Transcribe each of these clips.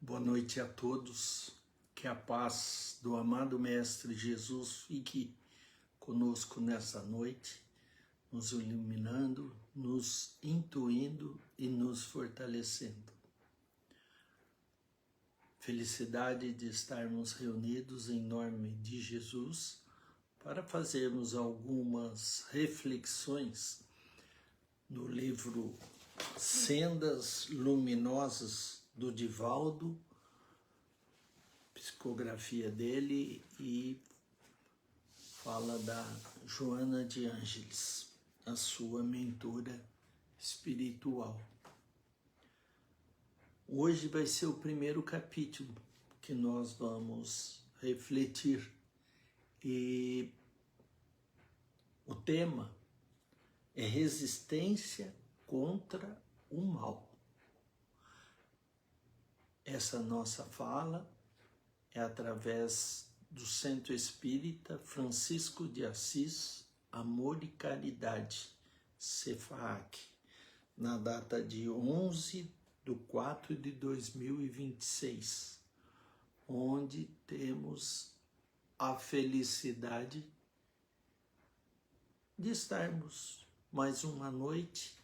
Boa noite a todos, que a paz do amado Mestre Jesus fique conosco nessa noite, nos iluminando, nos intuindo e nos fortalecendo. Felicidade de estarmos reunidos em nome de Jesus para fazermos algumas reflexões no livro Sendas Luminosas do Divaldo, psicografia dele, e fala da Joana de Ângeles, a sua mentora espiritual. Hoje vai ser o primeiro capítulo que nós vamos refletir e o tema é resistência contra o mal. Essa nossa fala é através do Centro Espírita Francisco de Assis, Amor e Caridade, CEFAAC, na data de 11/4/2026, onde temos a felicidade de estarmos mais uma noite,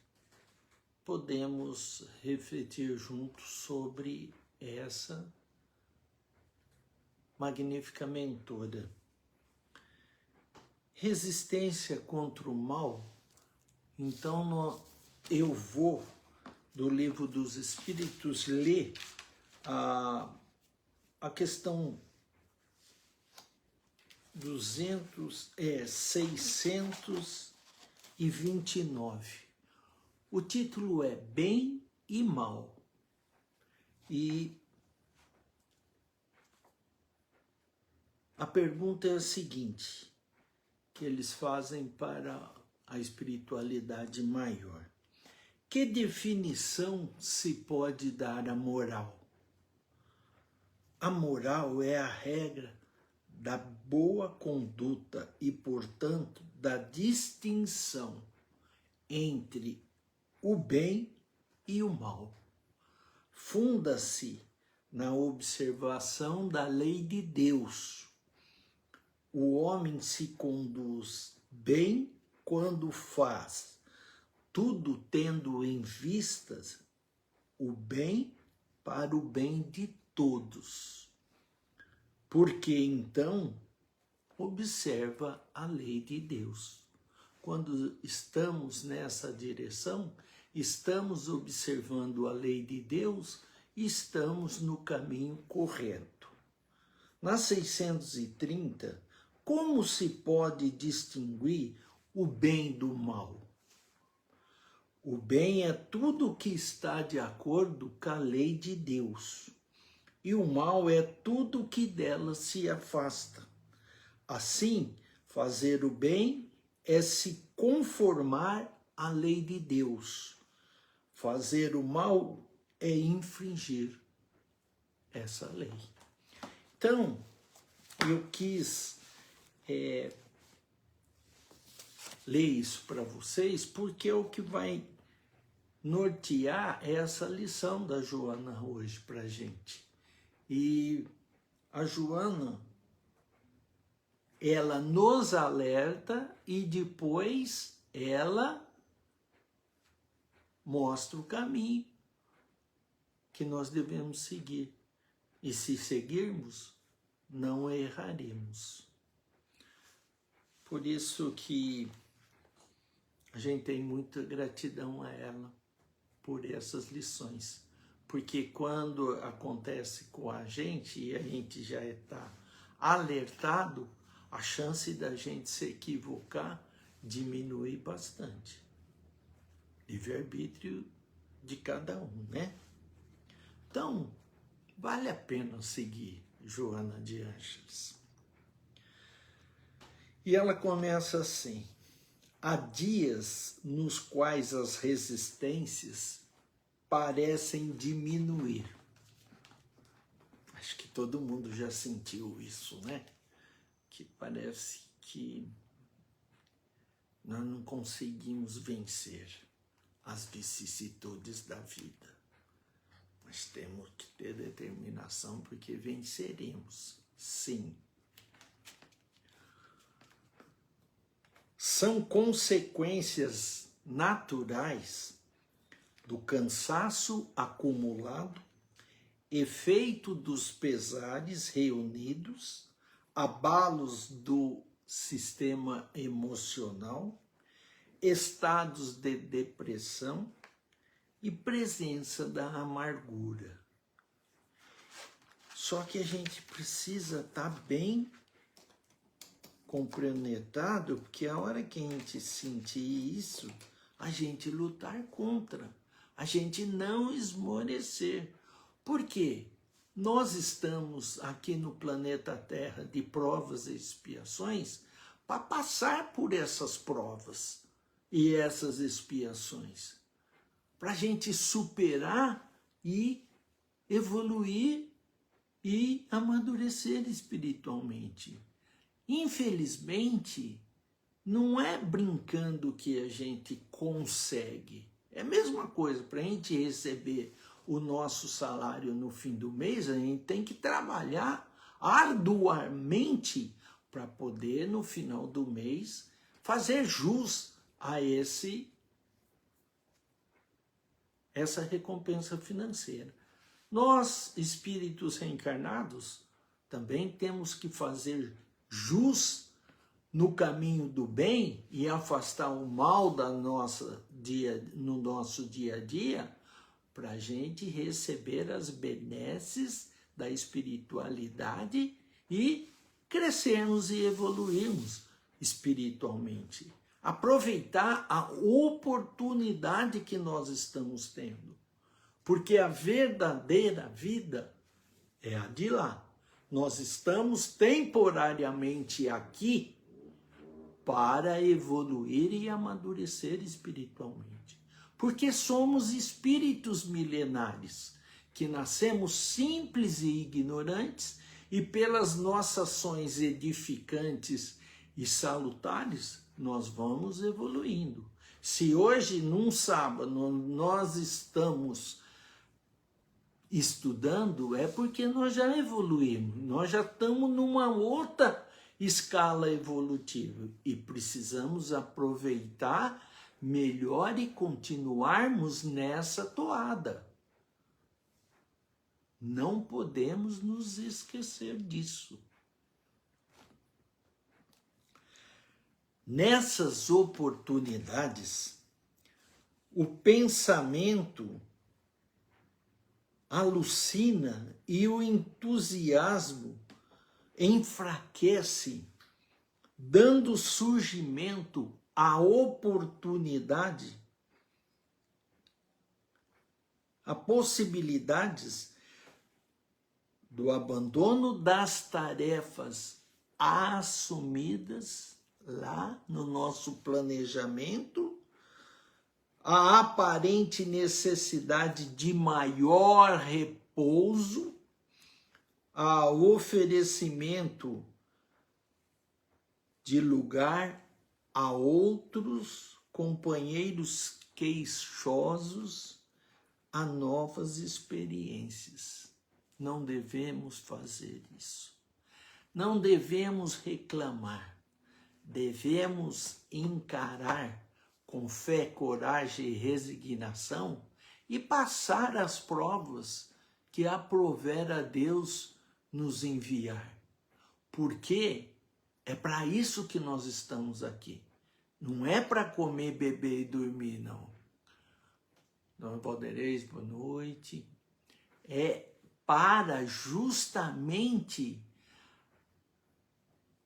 podemos refletir juntos sobre essa magnífica mentora. Resistência contra o mal. Então eu vou, do Livro dos Espíritos, ler a questão 629. O título é Bem e Mal. E a pergunta é a seguinte, que eles fazem para a espiritualidade maior. Que definição se pode dar à moral? A moral é a regra da boa conduta e, portanto, da distinção entre o bem e o mal. Funda-se na observação da lei de Deus. O homem se conduz bem quando faz tudo tendo em vistas o bem para o bem de todos. Porque então observa a lei de Deus. Quando estamos nessa direção, estamos observando a lei de Deus e estamos no caminho correto. Na 630, como se pode distinguir o bem do mal? O bem é tudo que está de acordo com a lei de Deus, e o mal é tudo que dela se afasta. Assim, fazer o bem é se conformar à lei de Deus. Fazer o mal é infringir essa lei. Então, eu quis ler isso para vocês, porque é o que vai nortear essa lição da Joana hoje para a gente. E a Joana, ela nos alerta e depois ela mostra o caminho que nós devemos seguir. E se seguirmos, não erraremos. Por isso que a gente tem muita gratidão a ela por essas lições. Porque quando acontece com a gente e a gente já está alertado, a chance da gente se equivocar diminui bastante. Livre-arbítrio de cada um, né? Então, vale a pena seguir Joana de Ângeles. E ela começa assim: há dias nos quais as resistências parecem diminuir. Acho que todo mundo já sentiu isso, né? Que parece que nós não conseguimos vencer as vicissitudes da vida. A Mas temos que ter determinação, porque venceremos, sim. São consequências naturais do cansaço acumulado, efeito dos pesares reunidos, abalos do sistema emocional, estados de depressão e presença da amargura. Só que a gente precisa estar bem compenetrado, porque a hora que a gente sentir isso, a gente lutar contra, a gente não esmorecer. Por quê? Nós estamos aqui no planeta Terra de provas e expiações para passar por essas provas e essas expiações, para a gente superar e evoluir e amadurecer espiritualmente. Infelizmente, não é brincando que a gente consegue. É a mesma coisa, para a gente receber o nosso salário no fim do mês, a gente tem que trabalhar arduamente para poder, no final do mês, fazer jus a essa recompensa financeira. Nós, espíritos reencarnados, também temos que fazer jus no caminho do bem e afastar o mal no nosso dia a dia, para a gente receber as benesses da espiritualidade e crescermos e evoluirmos espiritualmente. Aproveitar a oportunidade que nós estamos tendo, porque a verdadeira vida é a de lá. Nós estamos temporariamente aqui para evoluir e amadurecer espiritualmente. Porque somos espíritos milenares, que nascemos simples e ignorantes, e pelas nossas ações edificantes e salutares, nós vamos evoluindo. Se hoje, num sábado, nós estamos estudando, é porque nós já evoluímos, nós já estamos numa outra escala evolutiva e precisamos aproveitar melhor e continuarmos nessa toada. Não podemos nos esquecer disso. Nessas oportunidades, o pensamento alucina e o entusiasmo enfraquece, dando surgimento à oportunidade, a possibilidades do abandono das tarefas assumidas lá no nosso planejamento, a aparente necessidade de maior repouso, a oferecimento de lugar a outros companheiros queixosos, a novas experiências. Não devemos fazer isso. Não devemos reclamar. Devemos encarar com fé, coragem e resignação e passar as provas que aprover a Deus nos enviar. Porque é para isso que nós estamos aqui. Não é para comer, beber e dormir, não. Dona Valdeirês, boa noite. É para justamente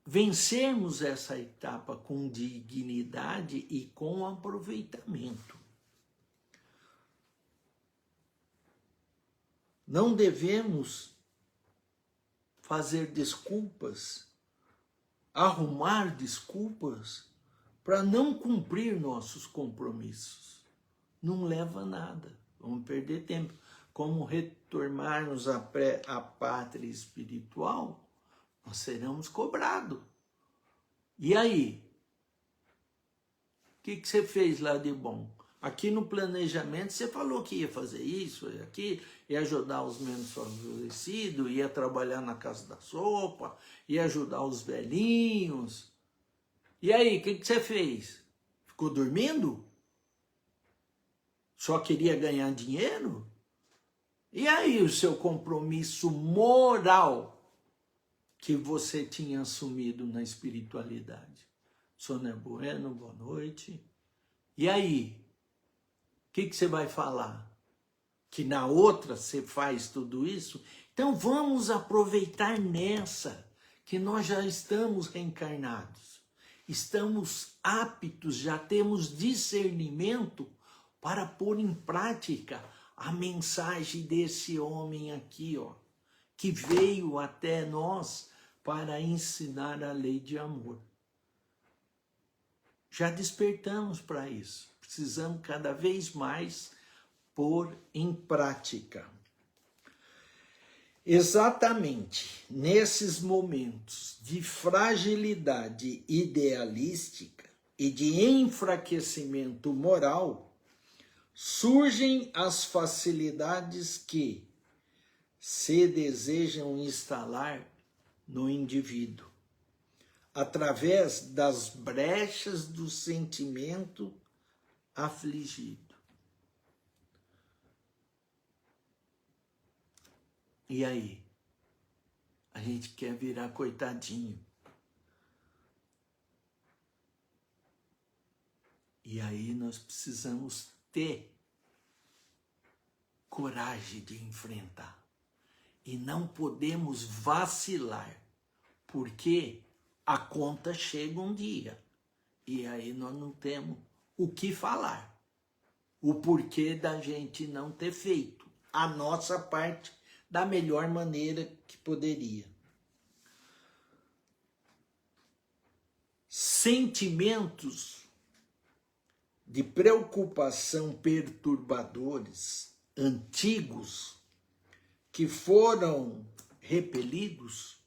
vencermos essa etapa com dignidade e com aproveitamento. Não devemos fazer desculpas, arrumar desculpas para não cumprir nossos compromissos. Não leva a nada, vamos perder tempo. Como retornarmos à pátria espiritual, nós seremos cobrados. E aí? O que você fez lá de bom? Aqui no planejamento você falou que ia fazer isso, aqui ia ajudar os menos favorecidos, ia trabalhar na casa da sopa, ia ajudar os velhinhos. E aí, o que você fez? Ficou dormindo? Só queria ganhar dinheiro? E aí o seu compromisso moral que você tinha assumido na espiritualidade? Sônia Bueno, boa noite. E aí? O que você vai falar? Que na outra você faz tudo isso? Então vamos aproveitar nessa, que nós já estamos reencarnados. Estamos aptos, já temos discernimento para pôr em prática a mensagem desse homem aqui, ó, que veio até nós para ensinar a lei de amor. Já despertamos para isso. Precisamos cada vez mais pôr em prática. Exatamente nesses momentos de fragilidade idealística e de enfraquecimento moral, surgem as facilidades que se desejam instalar no indivíduo, através das brechas do sentimento afligido. E aí? A gente quer virar coitadinho. E aí nós precisamos ter coragem de enfrentar. E não podemos vacilar, porque a conta chega um dia. E aí nós não temos o que falar. O porquê da gente não ter feito a nossa parte da melhor maneira que poderia. Sentimentos de preocupação perturbadores, antigos, que foram repelidos,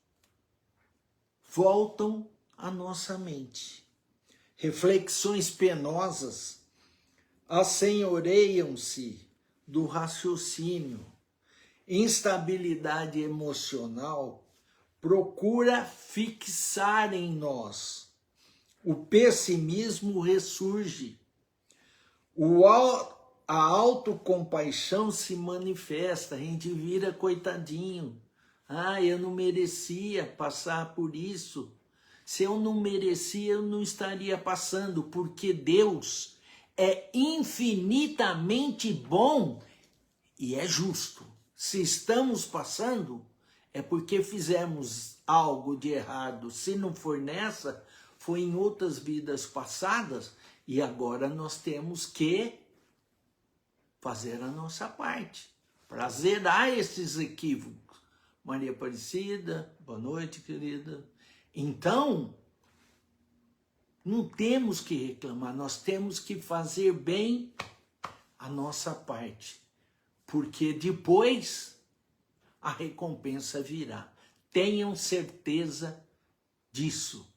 voltam à nossa mente. Reflexões penosas assenhoreiam-se do raciocínio. Instabilidade emocional procura fixar em nós. O pessimismo ressurge. A autocompaixão se manifesta. A gente vira coitadinho. Ah, eu não merecia passar por isso. Se eu não merecia, eu não estaria passando, porque Deus é infinitamente bom e é justo. Se estamos passando, é porque fizemos algo de errado. Se não for nessa, foi em outras vidas passadas, e agora nós temos que fazer a nossa parte para zerar esses equívocos. Maria Aparecida, boa noite, querida. Então, não temos que reclamar, nós temos que fazer bem a nossa parte, porque depois a recompensa virá. Tenham certeza disso.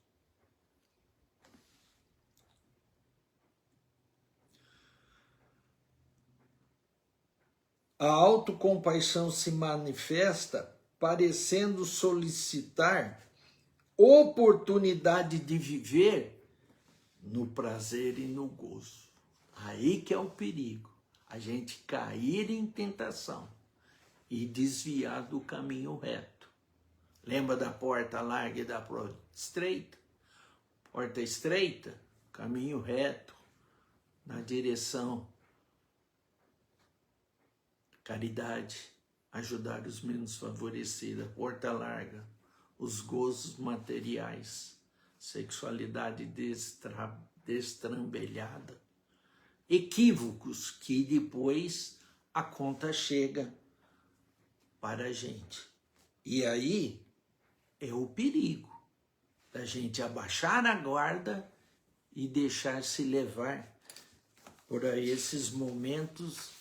A autocompaixão se manifesta parecendo solicitar oportunidade de viver no prazer e no gozo. Aí que é o perigo, a gente cair em tentação e desviar do caminho reto. Lembra da porta larga e da porta estreita? Porta estreita, caminho reto, na direção caridade, ajudar os menos favorecidos. Porta larga, os gozos materiais, sexualidade destrambelhada, equívocos que depois a conta chega para a gente. E aí é o perigo da gente abaixar a guarda e deixar se levar por esses momentos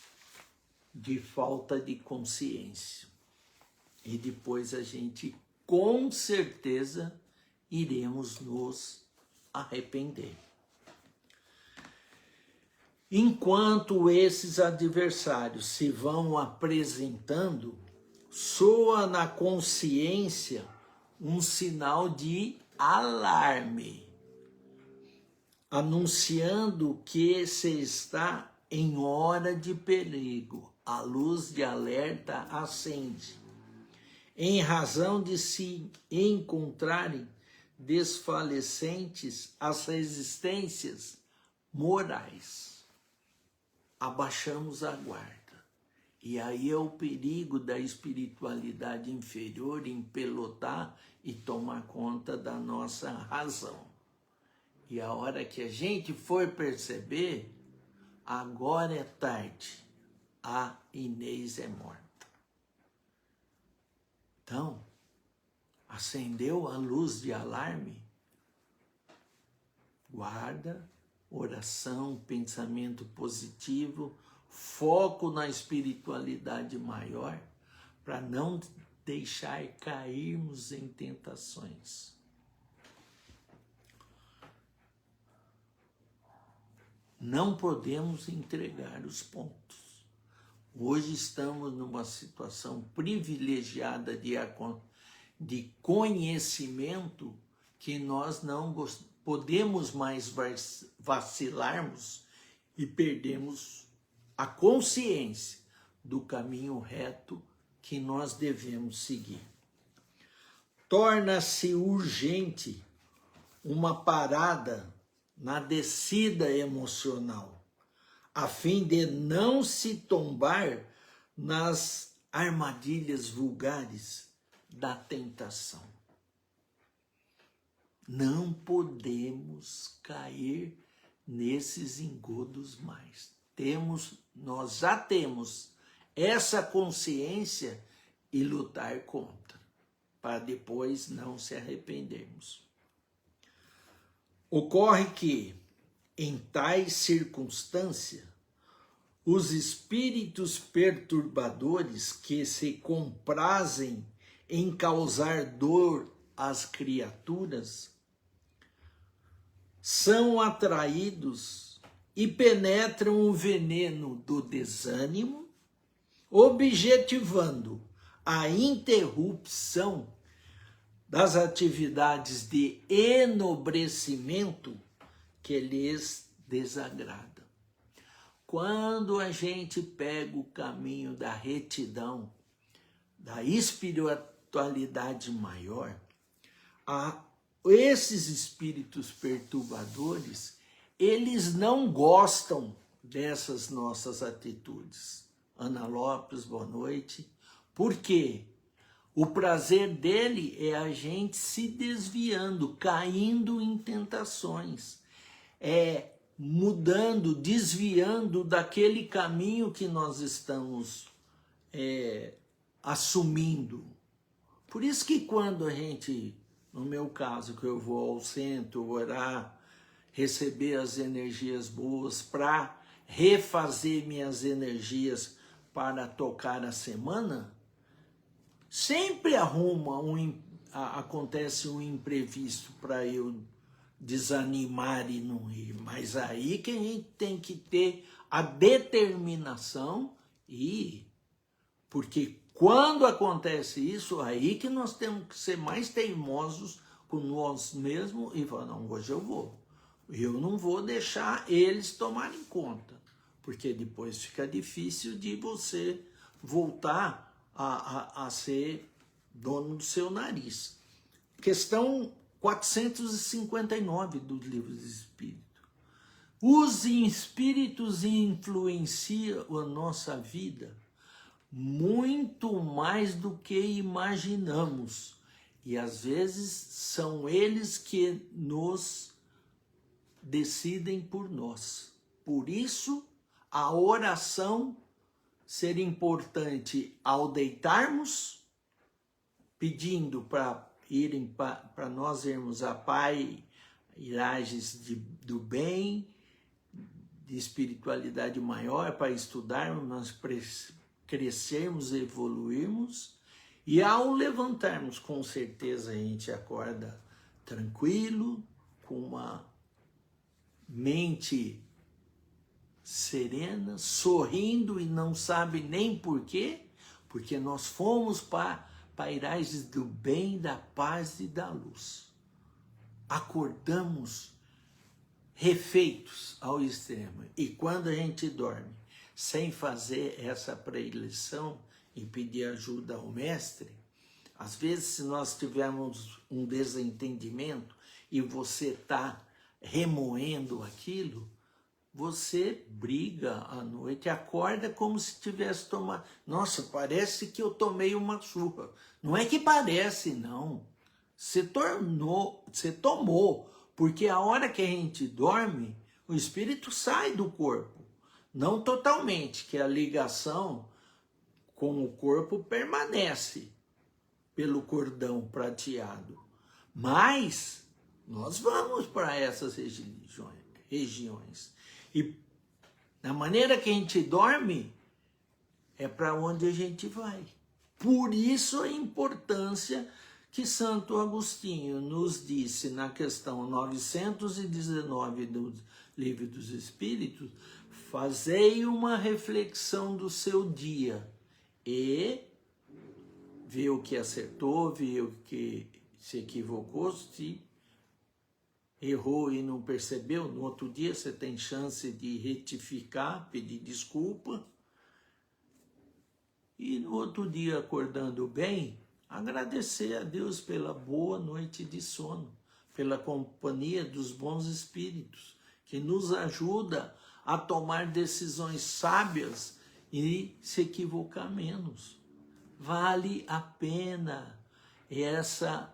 de falta de consciência. E depois a gente, com certeza, iremos nos arrepender. Enquanto esses adversários se vão apresentando, soa na consciência um sinal de alarme, anunciando que se está em hora de perigo. A luz de alerta acende, em razão de se encontrarem desfalecentes as resistências morais. Abaixamos a guarda. E aí é o perigo da espiritualidade inferior empelotar e tomar conta da nossa razão. E a hora que a gente for perceber, agora é tarde, a Inês é morta. Então, acendeu a luz de alarme? Guarda, oração, pensamento positivo, foco na espiritualidade maior, para não deixar cairmos em tentações. Não podemos entregar os pontos. Hoje estamos numa situação privilegiada de conhecimento que nós não podemos mais vacilarmos e perdemos a consciência do caminho reto que nós devemos seguir. Torna-se urgente uma parada na descida emocional, a fim de não se tombar nas armadilhas vulgares da tentação. Não podemos cair nesses engodos mais. Nós já temos essa consciência e lutar contra, para depois não se arrependermos. Ocorre que, em tais circunstâncias, os espíritos perturbadores que se comprazem em causar dor às criaturas são atraídos e penetram o veneno do desânimo, objetivando a interrupção das atividades de enobrecimento que lhes desagrada. Quando a gente pega o caminho da retidão, da espiritualidade maior, esses espíritos perturbadores, eles não gostam dessas nossas atitudes. Ana Lopes, boa noite. Por quê? O prazer dele é a gente se desviando, caindo em tentações, mudando, desviando daquele caminho que nós estamos assumindo. Por isso que quando a gente, no meu caso, que eu vou ao centro orar, receber as energias boas para refazer minhas energias para tocar a semana, sempre acontece um imprevisto para eu desanimar e não ir. Mas aí que a gente tem que ter a determinação e ir. Porque quando acontece isso, aí que nós temos que ser mais teimosos com nós mesmos e falar, não, hoje eu vou. Eu não vou deixar eles tomarem conta. Porque depois fica difícil de você voltar a ser dono do seu nariz. Questão 459 do Livro dos Espíritos. Os espíritos influenciam a nossa vida muito mais do que imaginamos. E às vezes são eles que nos decidem por nós. Por isso, a oração ser importante ao deitarmos, pedindo para nós irmos a pairagens do bem, de espiritualidade maior, para estudarmos, nós crescermos, evoluirmos, e ao levantarmos, com certeza a gente acorda tranquilo, com uma mente serena, sorrindo e não sabe nem por quê, porque nós fomos pairais do bem, da paz e da luz. Acordamos refeitos ao extremo. E quando a gente dorme sem fazer essa pré-eleição e pedir ajuda ao mestre, às vezes se nós tivermos um desentendimento e você está remoendo aquilo, você briga à noite, acorda como se tivesse tomado. Nossa, parece que eu tomei uma surra. Não é que parece, não. Você tomou, porque a hora que a gente dorme, o espírito sai do corpo. Não totalmente, que a ligação com o corpo permanece pelo cordão prateado. Mas nós vamos para essas regiões. E da maneira que a gente dorme, é para onde a gente vai. Por isso a importância que Santo Agostinho nos disse na questão 919 do Livro dos Espíritos: fazei uma reflexão do seu dia e vê o que acertou, vê o que se equivocou, se errou e não percebeu, no outro dia você tem chance de retificar, pedir desculpa. E no outro dia, acordando bem, agradecer a Deus pela boa noite de sono, pela companhia dos bons espíritos, que nos ajuda a tomar decisões sábias e se equivocar menos. Vale a pena essa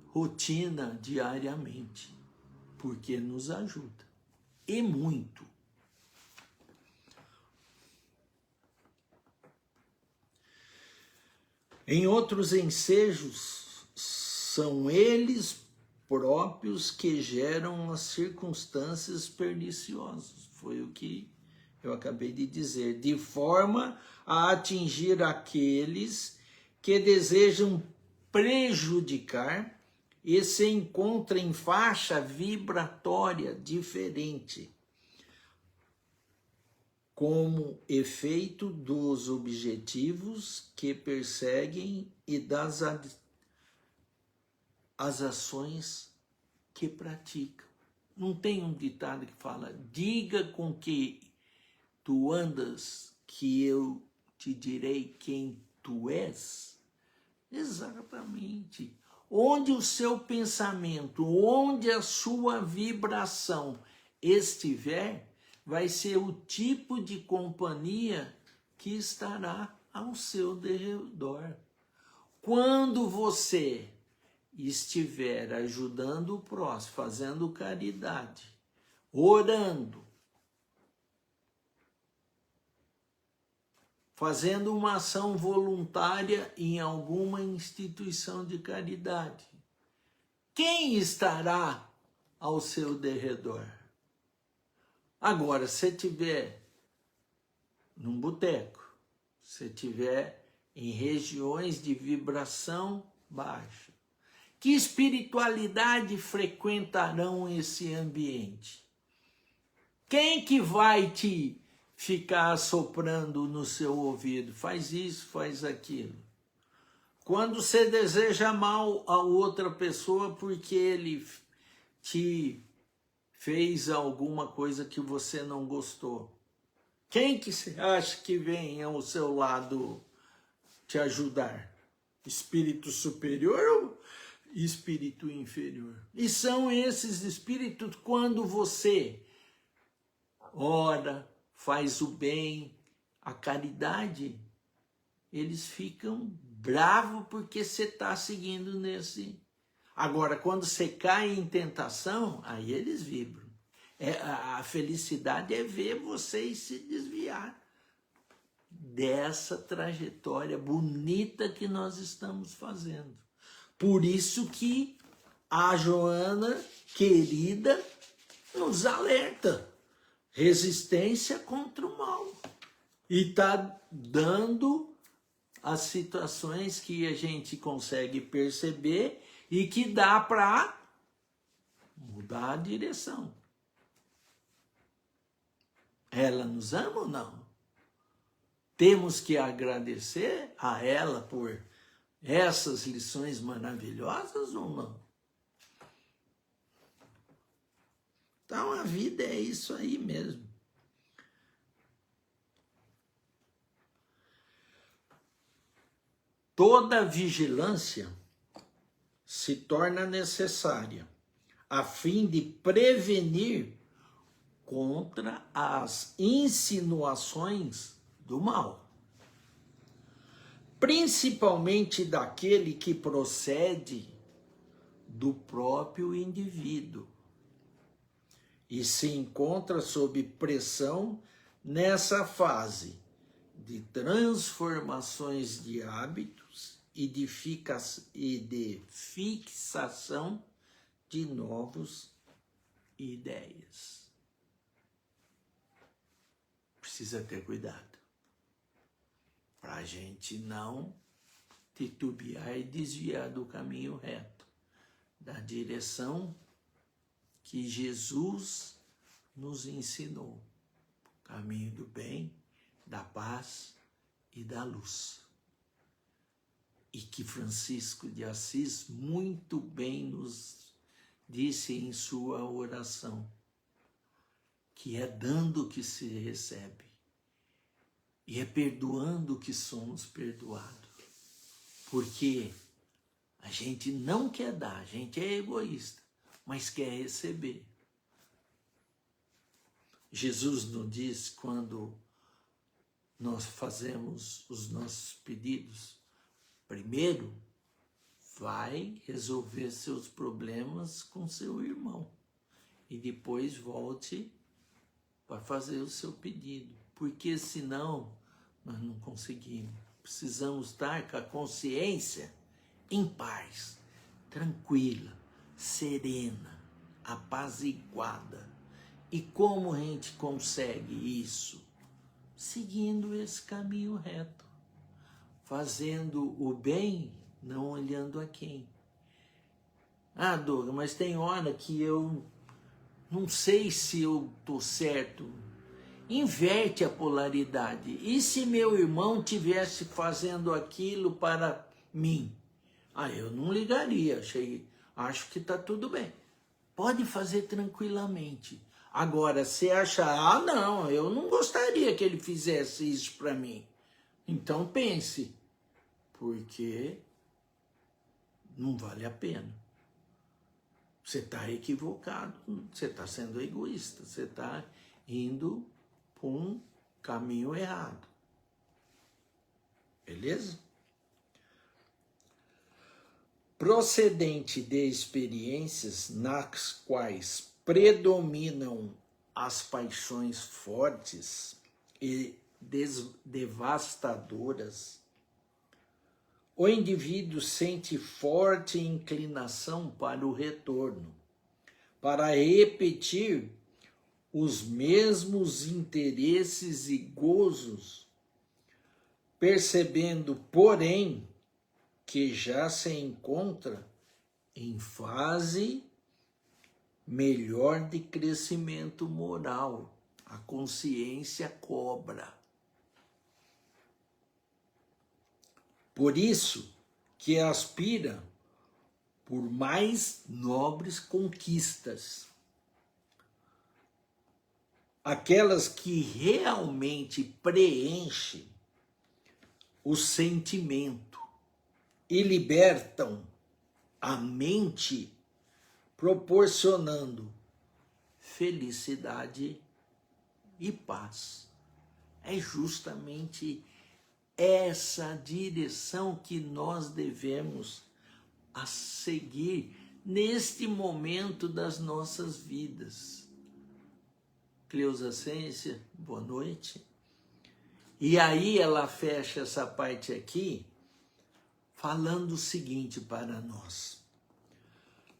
rotina diariamente, porque nos ajuda, e muito. Em outros ensejos, são eles próprios que geram as circunstâncias perniciosas. Foi o que eu acabei de dizer. De forma a atingir aqueles que desejam prejudicar e se encontram em faixa vibratória diferente, como efeito dos objetivos que perseguem e das as ações que praticam. Não tem um ditado que fala: diga com que tu andas, que eu te direi quem tu és? Exatamente. Onde o seu pensamento, onde a sua vibração estiver, vai ser o tipo de companhia que estará ao seu derredor. Quando você estiver ajudando o próximo, fazendo caridade, orando, fazendo uma ação voluntária em alguma instituição de caridade, quem estará ao seu derredor? Agora, se estiver num boteco, se estiver em regiões de vibração baixa, que espiritualidade frequentarão esse ambiente? Quem que vai te ficar soprando no seu ouvido? Faz isso, faz aquilo. Quando você deseja mal a outra pessoa porque ele te fez alguma coisa que você não gostou, quem que você acha que vem ao seu lado te ajudar? Espírito superior ou espírito inferior? E são esses espíritos, quando você ora, faz o bem, a caridade, eles ficam bravos porque você está seguindo nesse. Agora, quando você cai em tentação, aí eles vibram. A felicidade é ver vocês se desviar dessa trajetória bonita que nós estamos fazendo. Por isso que a Joana, querida, nos alerta. Resistência contra o mal. E está dando as situações que a gente consegue perceber e que dá para mudar a direção. Ela nos ama ou não? Temos que agradecer a ela por essas lições maravilhosas ou não? Então a vida é isso aí mesmo. Toda vigilância se torna necessária a fim de prevenir contra as insinuações do mal, principalmente daquele que procede do próprio indivíduo e se encontra sob pressão nessa fase de transformações de hábitos e de fixação de novas ideias. Precisa ter cuidado para a gente não titubear e desviar do caminho reto, da direção que Jesus nos ensinou, o caminho do bem, da paz e da luz. E que Francisco de Assis muito bem nos disse em sua oração, que é dando que se recebe, e é perdoando que somos perdoados. Porque a gente não quer dar, a gente é egoísta, mas quer receber. Jesus nos diz, quando nós fazemos os nossos pedidos, primeiro vai resolver seus problemas com seu irmão e depois volte para fazer o seu pedido, porque senão nós não conseguimos. Precisamos estar com a consciência em paz, tranquila, serena, apaziguada. E como a gente consegue isso? Seguindo esse caminho reto, fazendo o bem, não olhando a quem. Ah, Douglas, mas tem hora que eu não sei se eu estou certo. Inverte a polaridade. E se meu irmão tivesse fazendo aquilo para mim? Ah, eu não ligaria, acho que está tudo bem. Pode fazer tranquilamente. Agora, você acha, ah, não, eu não gostaria que ele fizesse isso para mim. Então pense, porque não vale a pena. Você está equivocado, você está sendo egoísta, você está indo por um caminho errado. Beleza? Procedente de experiências nas quais predominam as paixões fortes e devastadoras, o indivíduo sente forte inclinação para o retorno, para repetir os mesmos interesses e gozos, percebendo, porém, que já se encontra em fase melhor de crescimento moral. A consciência cobra. Por isso que aspira por mais nobres conquistas, aquelas que realmente preenchem o sentimento e libertam a mente, proporcionando felicidade e paz. É justamente essa direção que nós devemos a seguir neste momento das nossas vidas. Cleusa Cência, boa noite. E aí ela fecha essa parte aqui falando o seguinte para nós: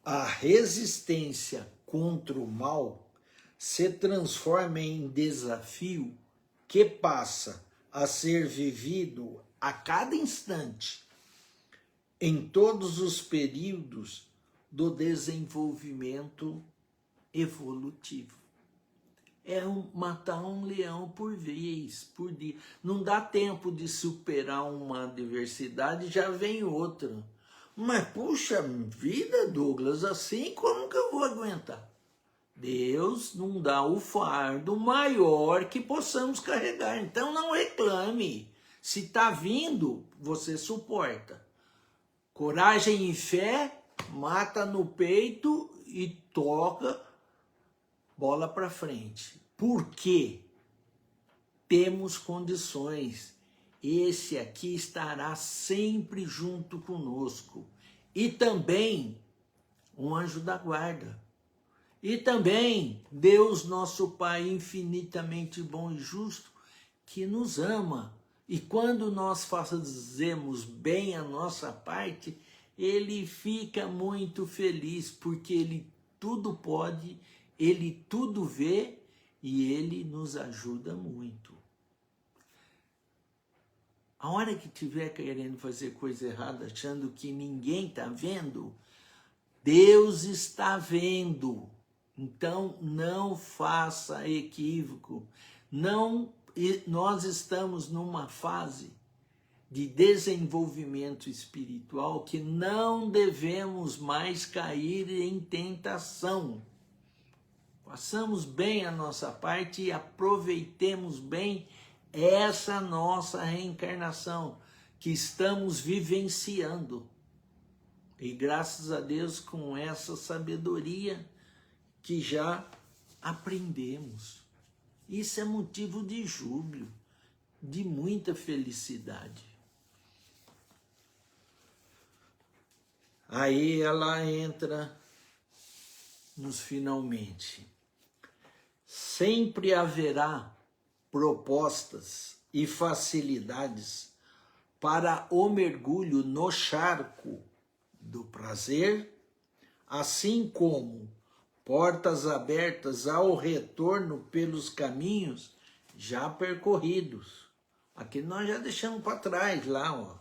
a resistência contra o mal se transforma em desafio que passa a ser vivido a cada instante, em todos os períodos do desenvolvimento evolutivo. matar um leão por vez, por dia. Não dá tempo de superar uma adversidade, já vem outra. Mas, puxa vida, Douglas, assim como que eu vou aguentar? Deus não dá o fardo maior que possamos carregar. Então não reclame. Se está vindo, você suporta. Coragem e fé, mata no peito e toca bola para frente. Por quê? Temos condições. Esse aqui estará sempre junto conosco. E também um anjo da guarda. E também Deus, nosso Pai, infinitamente bom e justo, que nos ama. E quando nós fazemos bem a nossa parte, Ele fica muito feliz, porque Ele tudo pode, Ele tudo vê e Ele nos ajuda muito. A hora que estiver querendo fazer coisa errada, achando que ninguém está vendo, Deus está vendo. Então, não faça equívoco. Nós estamos numa fase de desenvolvimento espiritual que não devemos mais cair em tentação. Façamos bem a nossa parte e aproveitemos bem essa nossa reencarnação que estamos vivenciando. E graças a Deus, com essa sabedoria que já aprendemos. Isso é motivo de júbilo, de muita felicidade. Aí ela entra nos finalmente. Sempre haverá propostas e facilidades para o mergulho no charco do prazer, assim como portas abertas ao retorno pelos caminhos já percorridos. Aqui nós já deixamos para trás lá, ó.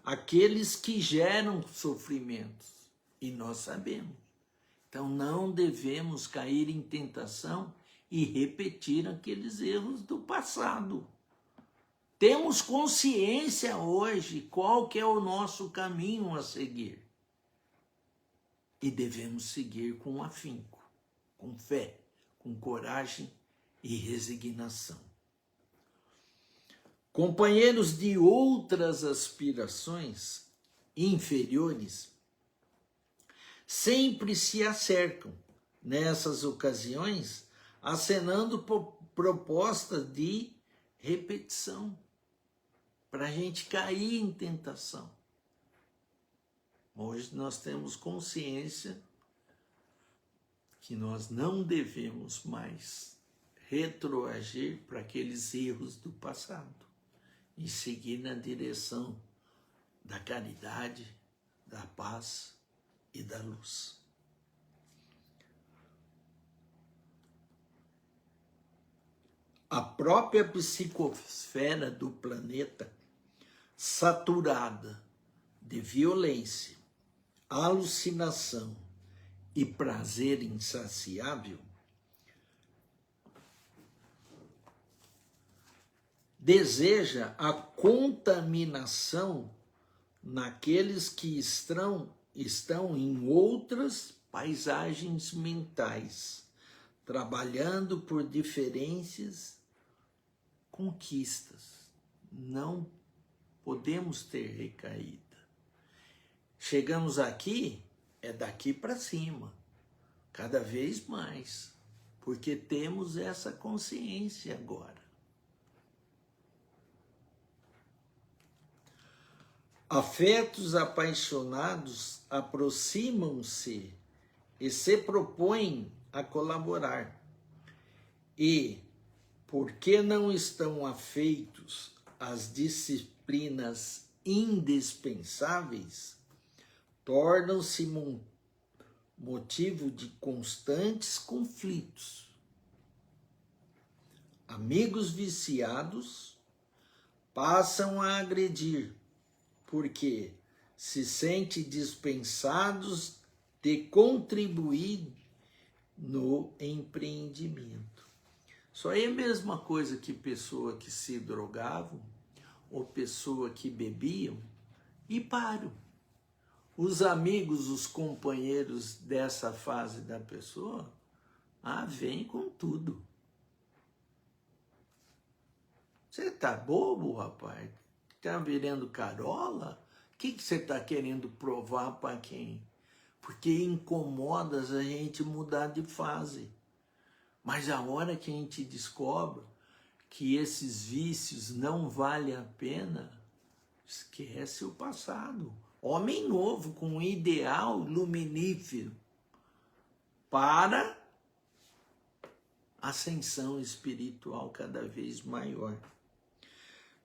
Aqueles que geram sofrimentos, e nós sabemos. Então não devemos cair em tentação e repetir aqueles erros do passado. Temos consciência hoje qual que é o nosso caminho a seguir. E devemos seguir com afinco, com fé, com coragem e resignação. Companheiros de outras aspirações inferiores sempre se acercam nessas ocasiões, acenando propostas de repetição, para a gente cair em tentação. Hoje nós temos consciência que nós não devemos mais retroagir para aqueles erros do passado e seguir na direção da caridade, da paz e da luz. A própria psicosfera do planeta, saturada de violência, alucinação e prazer insaciável, deseja a contaminação naqueles que estão em outras paisagens mentais, trabalhando por diferentes conquistas. Não podemos ter recaída. Chegamos aqui, é daqui para cima, cada vez mais, porque temos essa consciência agora. Afetos apaixonados aproximam-se e se propõem a colaborar. E, porque não estão afeitos às disciplinas indispensáveis, tornam-se motivo de constantes conflitos. Amigos viciados passam a agredir, porque se sentem dispensados de contribuir no empreendimento. Isso aí é a mesma coisa que pessoa que se drogavam ou pessoa que bebiam e param. Os amigos, os companheiros dessa fase da pessoa, vem com tudo. Você tá bobo, rapaz? Tá virando carola? O que você tá querendo provar para quem? Porque incomoda a gente mudar de fase. Mas a hora que a gente descobre que esses vícios não valem a pena, esquece o passado. Homem novo, com um ideal luminífero para ascensão espiritual cada vez maior.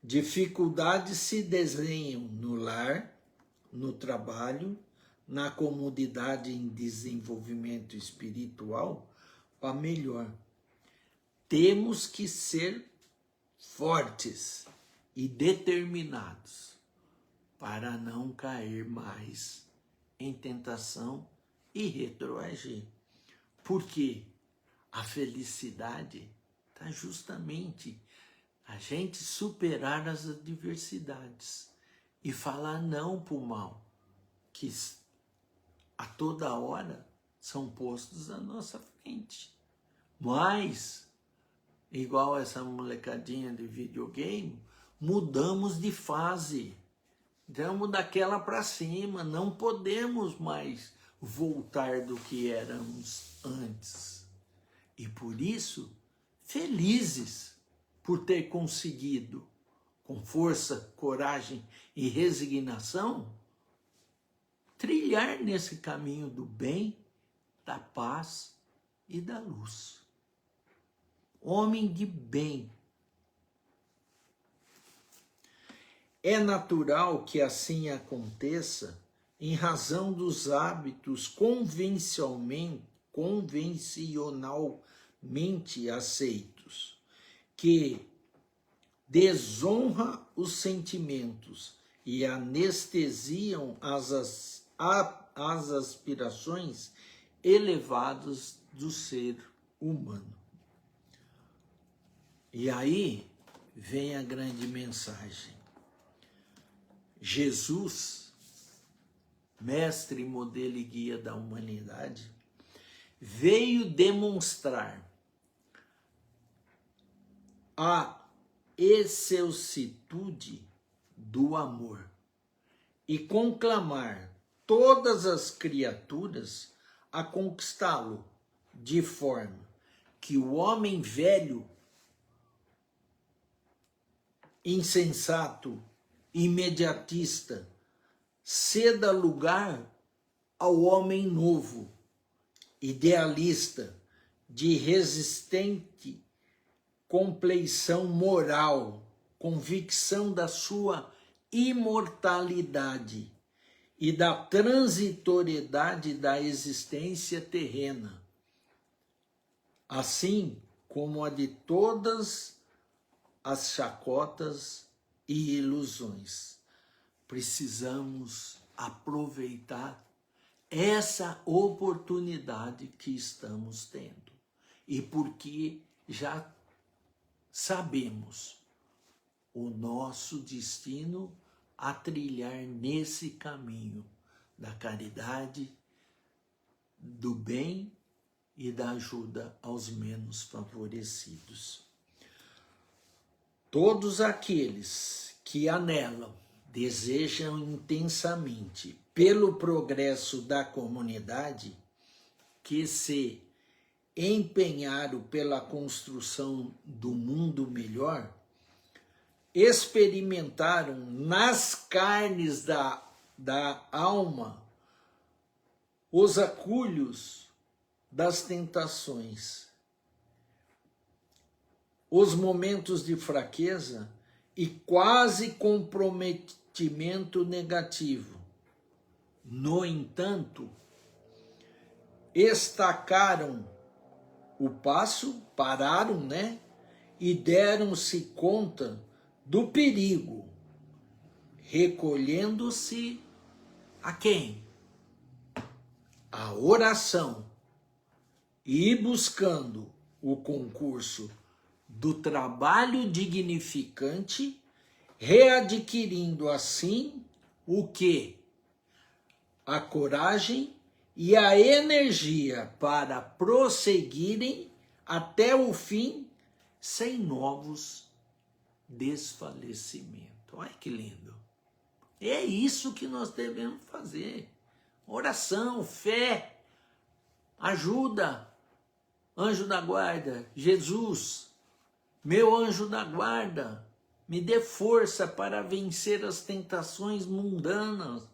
Dificuldades se desenham no lar, no trabalho, na comunidade em desenvolvimento espiritual para melhor. Temos que ser fortes e determinados para não cair mais em tentação e retroagir. Porque a felicidade está justamente a gente superar as adversidades e falar não para o mal, que a toda hora são postos à nossa frente. Mas, igual essa molecadinha de videogame, mudamos de fase. Vamos daquela para cima, não podemos mais voltar do que éramos antes. E por isso, felizes por ter conseguido, com força, coragem e resignação, trilhar nesse caminho do bem, da paz e da luz. Homem de bem. É natural que assim aconteça em razão dos hábitos convencionalmente aceitos, que desonra os sentimentos e anestesiam as aspirações elevadas do ser humano. E aí vem a grande mensagem. Jesus, mestre, modelo e guia da humanidade, veio demonstrar a excelsitude do amor e conclamar todas as criaturas a conquistá-lo, de forma que o homem velho, insensato, imediatista, ceda lugar ao homem novo, idealista, de resistente compleição moral, convicção da sua imortalidade e da transitoriedade da existência terrena, assim como a de todas as chacotas e ilusões. Precisamos aproveitar essa oportunidade que estamos tendo. E porque já sabemos o nosso destino a trilhar nesse caminho da caridade, do bem e da ajuda aos menos favorecidos. Todos aqueles que anelam, desejam intensamente pelo progresso da comunidade, que se empenharam pela construção do mundo melhor, experimentaram nas carnes da alma os acúlios das tentações, os momentos de fraqueza e quase comprometimento negativo. No entanto, estacaram o passo, pararam, e deram-se conta do perigo, recolhendo-se a quem? A oração, e buscando o concurso do trabalho dignificante, readquirindo assim o quê? A coragem e a energia para prosseguirem até o fim sem novos desfalecimentos. Olha que lindo. É isso que nós devemos fazer. Oração, fé, ajuda. Anjo da guarda, Jesus, meu anjo da guarda, me dê força para vencer as tentações mundanas.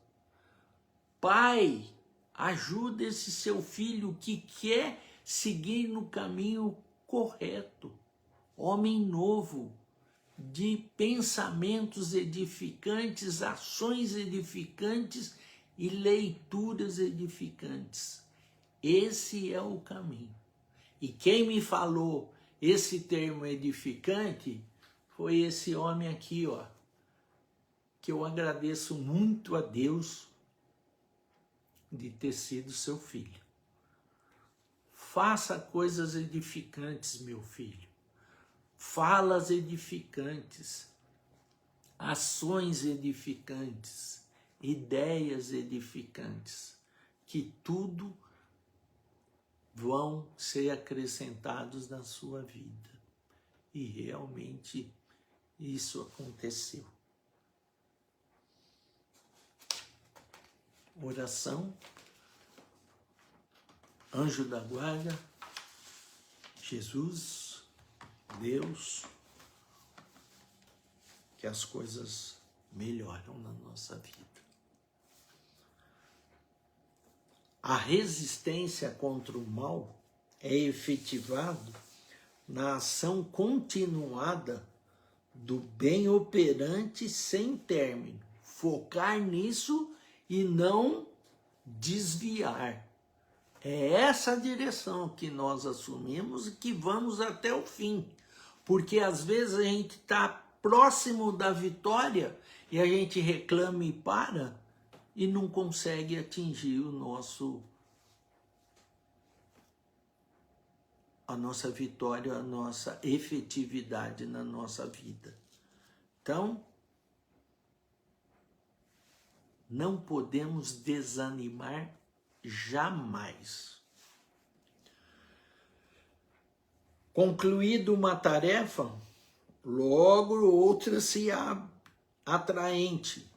Pai, ajuda esse seu filho que quer seguir no caminho correto. Homem novo, de pensamentos edificantes, ações edificantes e leituras edificantes. Esse é o caminho. E quem me falou esse termo edificante foi esse homem aqui, ó, que eu agradeço muito a Deus de ter sido seu filho. Faça coisas edificantes, meu filho. Falas edificantes, ações edificantes, ideias edificantes, que tudo vão ser acrescentados na sua vida. E realmente isso aconteceu. Oração, anjo da guarda, Jesus, Deus, que as coisas melhoram na nossa vida. A resistência contra o mal é efetivada na ação continuada do bem operante sem término. Focar nisso e não desviar. É essa a direção que nós assumimos e que vamos até o fim. Porque às vezes a gente está próximo da vitória e a gente reclama e para e não consegue atingir a nossa vitória, a nossa efetividade na nossa vida. Então, não podemos desanimar jamais. Concluída uma tarefa, logo outra se abre, atraente,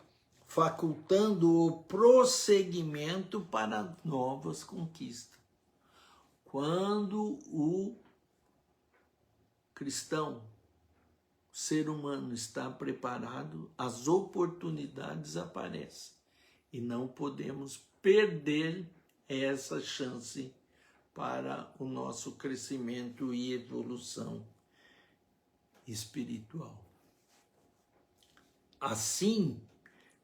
facultando o prosseguimento para novas conquistas. Quando o cristão, o ser humano está preparado, as oportunidades aparecem. E não podemos perder essa chance para o nosso crescimento e evolução espiritual. Assim,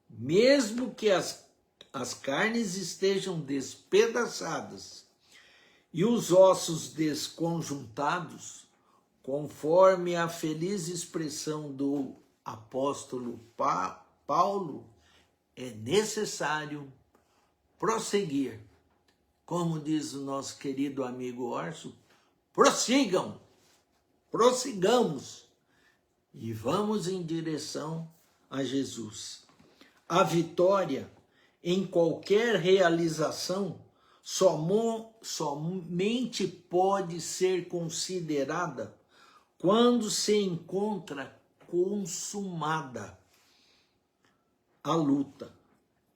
mesmo que as carnes estejam despedaçadas e os ossos desconjuntados, conforme a feliz expressão do apóstolo Paulo, é necessário prosseguir. Como diz o nosso querido amigo Orso, prossigamos e vamos em direção a Jesus. A vitória em qualquer realização somente pode ser considerada quando se encontra consumada a luta.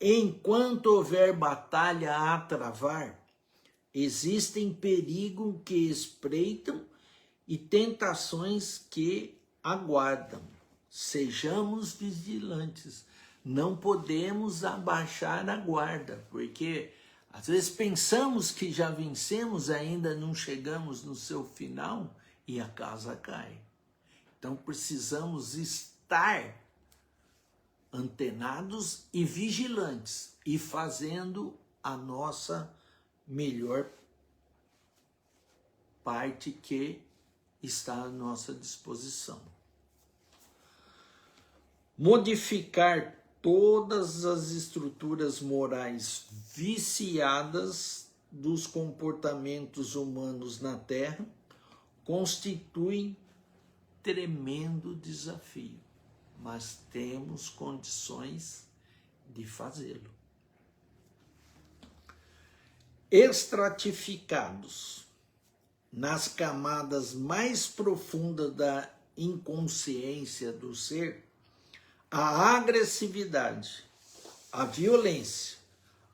Enquanto houver batalha a travar, existem perigos que espreitam e tentações que aguardam. Sejamos vigilantes. Não podemos abaixar a guarda, porque às vezes pensamos que já vencemos, ainda não chegamos no seu final e a casa cai. Então precisamos estar antenados e vigilantes e fazendo a nossa melhor parte que está à nossa disposição. Modificar todas as estruturas morais viciadas dos comportamentos humanos na Terra constitui tremendo desafio, mas temos condições de fazê-lo. Estratificados nas camadas mais profundas da inconsciência do ser, a agressividade, a violência,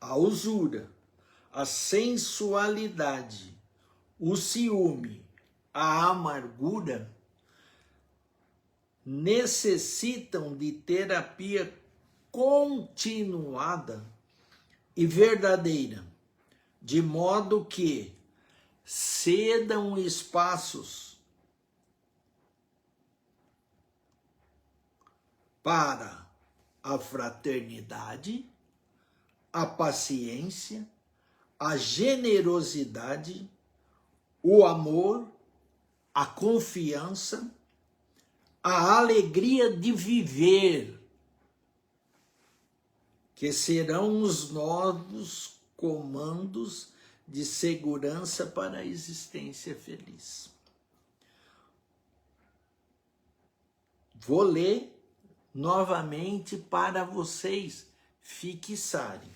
a usura, a sensualidade, o ciúme, a amargura necessitam de terapia continuada e verdadeira, de modo que cedam espaços para a fraternidade, a paciência, a generosidade, o amor, a confiança, a alegria de viver, que serão os novos comandos de segurança para a existência feliz. Vou ler novamente para vocês fixarem.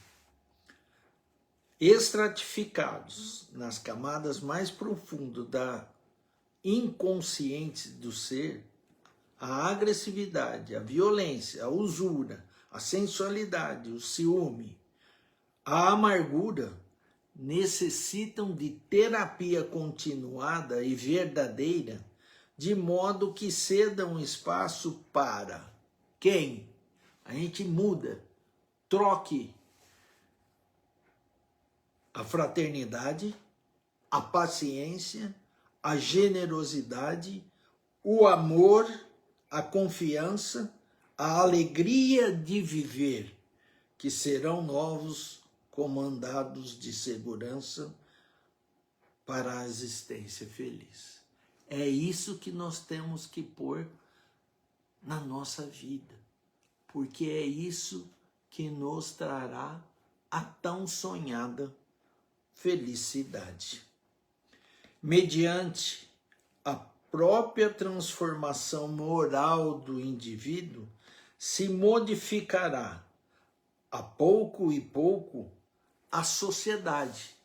Estratificados nas camadas mais profundas da inconsciente do ser, a agressividade, a violência, a usura, a sensualidade, o ciúme, a amargura necessitam de terapia continuada e verdadeira, de modo que cedam espaço para quem? A gente muda, troque a fraternidade, a paciência, a generosidade, o amor, a confiança, a alegria de viver, que serão novos comandados de segurança para a existência feliz. É isso que nós temos que pôr na nossa vida, porque é isso que nos trará a tão sonhada felicidade. Mediante a própria transformação moral do indivíduo, se modificará a pouco e pouco a sociedade,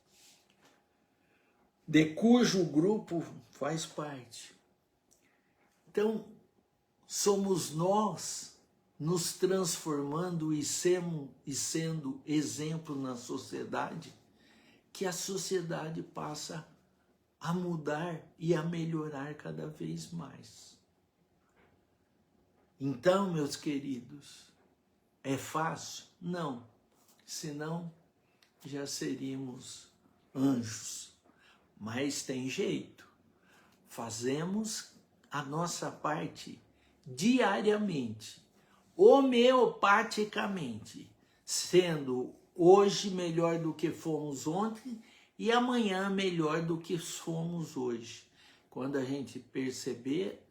de cujo grupo faz parte. Então, somos nós nos transformando e sendo exemplo na sociedade, que a sociedade passa a mudar e a melhorar cada vez mais. Então, meus queridos, é fácil? Não, senão já seríamos anjos. Mas tem jeito, fazemos a nossa parte diariamente, homeopaticamente, sendo hoje melhor do que fomos ontem e amanhã melhor do que fomos hoje. Quando a gente perceber,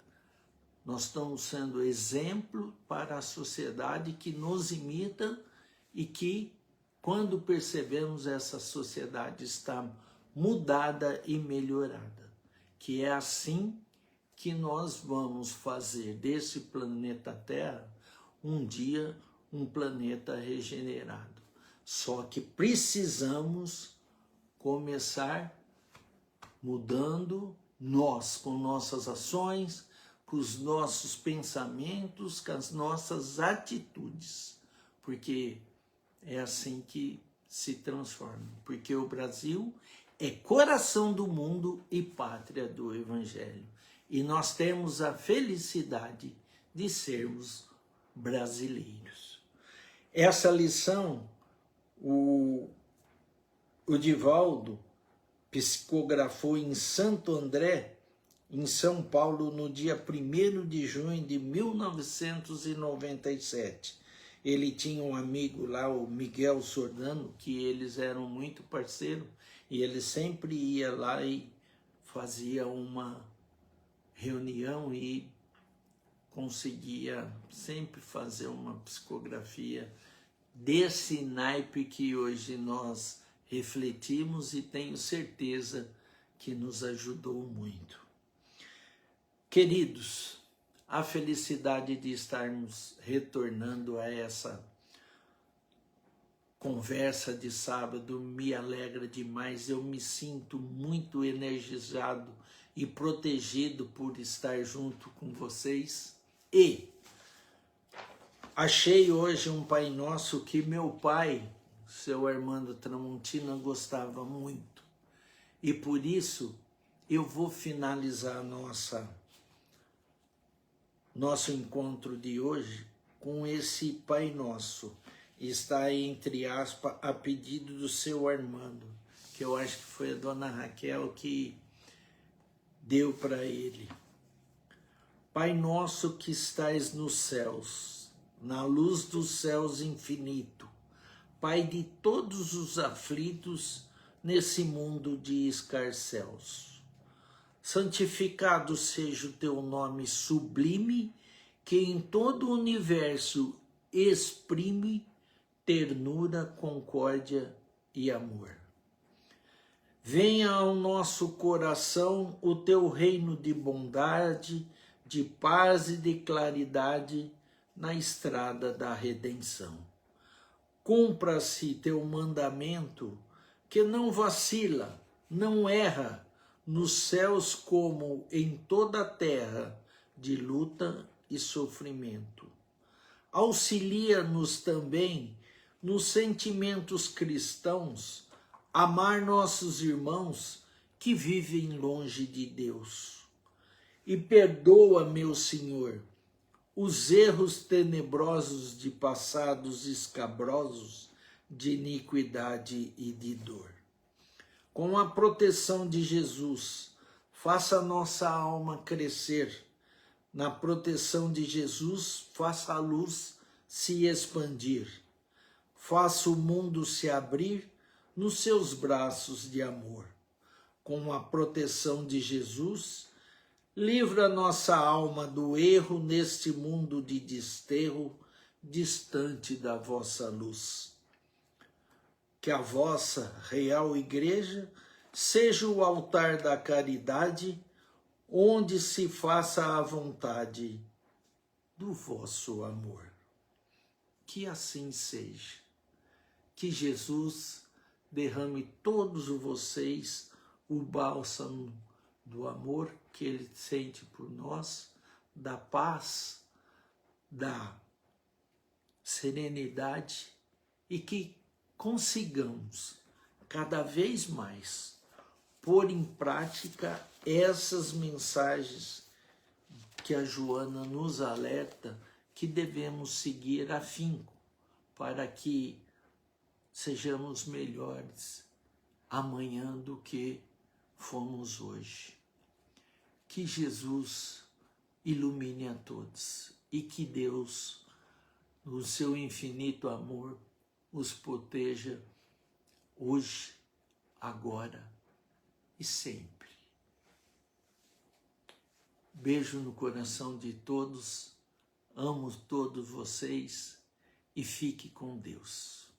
nós estamos sendo exemplo para a sociedade que nos imita e que, quando percebemos, essa sociedade está mudada e melhorada. Que é assim que nós vamos fazer desse planeta Terra um dia um planeta regenerado. Só que precisamos começar mudando nós, com nossas ações, com os nossos pensamentos, com as nossas atitudes, porque é assim que se transforma. Porque o Brasil é coração do mundo e pátria do Evangelho. E nós temos a felicidade de sermos brasileiros. Essa lição, o Divaldo psicografou em Santo André, em São Paulo, no dia 1º de junho de 1997. Ele tinha um amigo lá, o Miguel Sordano, que eles eram muito parceiros, e ele sempre ia lá e fazia uma reunião e conseguia sempre fazer uma psicografia desse naipe que hoje nós refletimos e tenho certeza que nos ajudou muito. Queridos, a felicidade de estarmos retornando a essa conversa de sábado me alegra demais. Eu me sinto muito energizado e protegido por estar junto com vocês. E achei hoje um Pai Nosso que meu pai, seu Armando Tramontina, gostava muito. E por isso eu vou finalizar nosso encontro de hoje com esse Pai Nosso. Está, entre aspas, a pedido do seu Armando, que eu acho que foi a dona Raquel que deu para ele. Pai nosso que estais nos céus, na luz dos céus infinito, Pai de todos os aflitos nesse mundo de escarcéus. Santificado seja o teu nome sublime, que em todo o universo exprime ternura, concórdia e amor. Venha ao nosso coração o teu reino de bondade, de paz e de claridade na estrada da redenção. Cumpra-se teu mandamento, que não vacila, não erra, nos céus como em toda a terra, de luta e sofrimento. Auxilia-nos também nos sentimentos cristãos, amar nossos irmãos que vivem longe de Deus. E perdoa, meu Senhor, os erros tenebrosos de passados escabrosos, de iniquidade e de dor. Com a proteção de Jesus, faça nossa alma crescer. Na proteção de Jesus, faça a luz se expandir. Faça o mundo se abrir nos seus braços de amor. Com a proteção de Jesus, livra nossa alma do erro neste mundo de desterro, distante da vossa luz. Que a vossa real igreja seja o altar da caridade, onde se faça a vontade do vosso amor. Que assim seja. Que Jesus derrame todos vocês o bálsamo do amor que Ele sente por nós, da paz, da serenidade, e que consigamos cada vez mais pôr em prática essas mensagens que a Joana nos alerta que devemos seguir afinco para que sejamos melhores amanhã do que fomos hoje. Que Jesus ilumine a todos e que Deus, no seu infinito amor, os proteja hoje, agora e sempre. Beijo no coração de todos, amo todos vocês e fique com Deus.